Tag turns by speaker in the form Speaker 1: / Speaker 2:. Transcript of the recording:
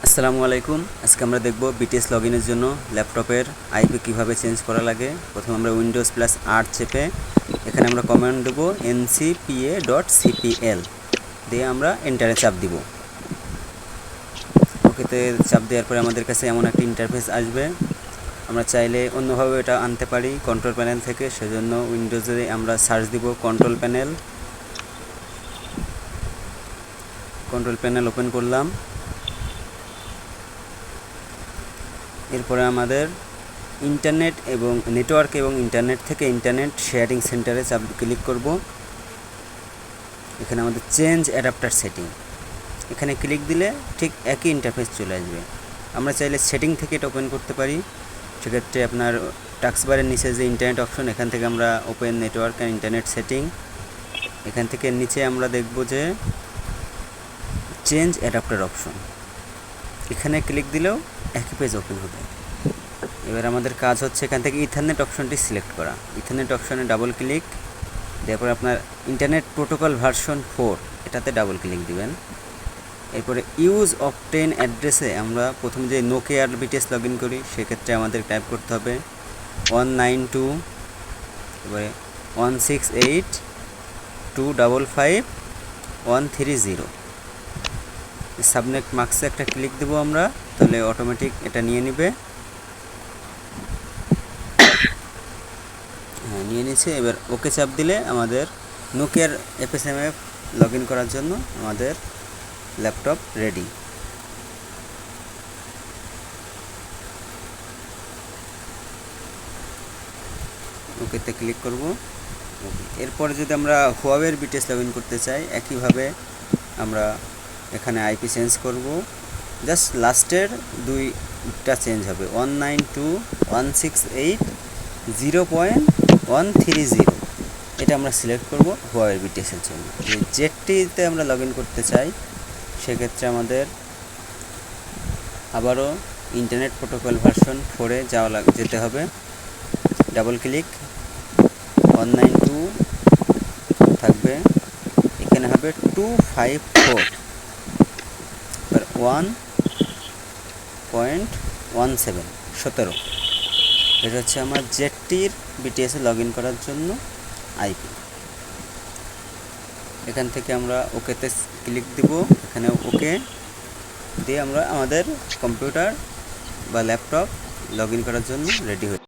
Speaker 1: আসসালামু আলাইকুম। আজকে আমরা দেখব বিটিএস লগইনের জন্য ল্যাপটপের আইপি কিভাবে চেঞ্জ করা লাগে। প্রথমে আমরা উইন্ডোজ+R চেপে এখানে আমরা কমান্ড দেব ncpa.cpl দিয়ে আমরা এন্টারে চাপ দিব। ওকেতে চাপ দেওয়ার পরে আমাদের কাছে এমন একটা ইন্টারফেস আসবে। আমরা চাইলে অন্যভাবে এটা আনতে পারি কন্ট্রোল প্যানেল থেকে, সেজন্য উইন্ডোজে আমরা সার্চ দিব কন্ট্রোল প্যানেল ওপেন করলাম। এরপরে আমাদের ইন্টারনেট এবং নেটওয়ার্ক এবং ইন্টারনেট থেকে ইন্টারনেট শেয়ারিং সেন্টারে চাপ ক্লিক করব। এখানে আমাদের চেঞ্জ অ্যাডাপ্টার সেটিং, এখানে ক্লিক দিলে ঠিক একই ইন্টারফেস চলে আসবে। আমরা চাইলে সেটিং থেকে এটা ওপেন করতে পারি। সেক্ষেত্রে আপনার টাস্কবারের নিচে যে ইন্টারনেট অপশন, এখান থেকে আমরা open network and internet setting, এখান থেকে নিচে আমরা দেখব যে চেঞ্জ অ্যাডাপ্টার অপশন, এখানে ক্লিক দিলেও একই পেজ ওপেন হবে। এবার আমাদের কাজ হচ্ছে এখান থেকে ইথারনেট অপশনটি সিলেক্ট করা। ইথারনেট অপশনে ডাবল ক্লিক দেওয়ার পরে আপনার ইন্টারনেট প্রোটোকল ভার্সন 4 এটাতে ডাবল ক্লিক দিবেন। এরপরে ইউজ অপটেন অ্যাড্রেসে আমরা প্রথম যে নোকিয়ার বিটিএস লগ ইন করি, সেক্ষেত্রে আমাদের টাইপ করতে হবে 192, এবারে 168.255.130। সাবনেট মার্কসে একটা ক্লিক দেবো আমরা, তাহলে অটোমেটিক এটা নিয়ে নিবে। হ্যাঁ, নিয়ে নিচ্ছে। এবার ওকে চাপ দিলে আমাদের নোকিয়ার FSMF লগ ইন করার জন্য আমাদের ল্যাপটপ রেডি। ওকেতে ক্লিক করব। এরপরে যদি আমরা হুয়াওয়ের বিটিএস লগ ইন করতে চাই, একইভাবে আমরা এখানে আইপি চেঞ্জ করব। জাস্ট লাস্টের দুইটা চেঞ্জ হবে, 192.168.0.130, এটা আমরা সিলেক্ট করব হুয়াওয়ের বিটিএসের জন্য। জেডটিতে আমরা লগ ইন করতে চাই, সেক্ষেত্রে আমাদের আবারও ইন্টারনেট প্রোটোকল ভার্সন 4-এ যেতে হবে। ডাবল ক্লিক, 192 থাকবে, এখানে হবে 254, 1.17 এটা হচ্ছে আমার জেডটির বিটিএসে লগ ইন করার জন্য আইপি। এখান থেকে আমরা ওকেতে ক্লিক দিব। এখানে ওকে দিয়ে আমরা আমাদের কম্পিউটার বা ল্যাপটপ লগ ইন করার জন্য রেডি হয়ে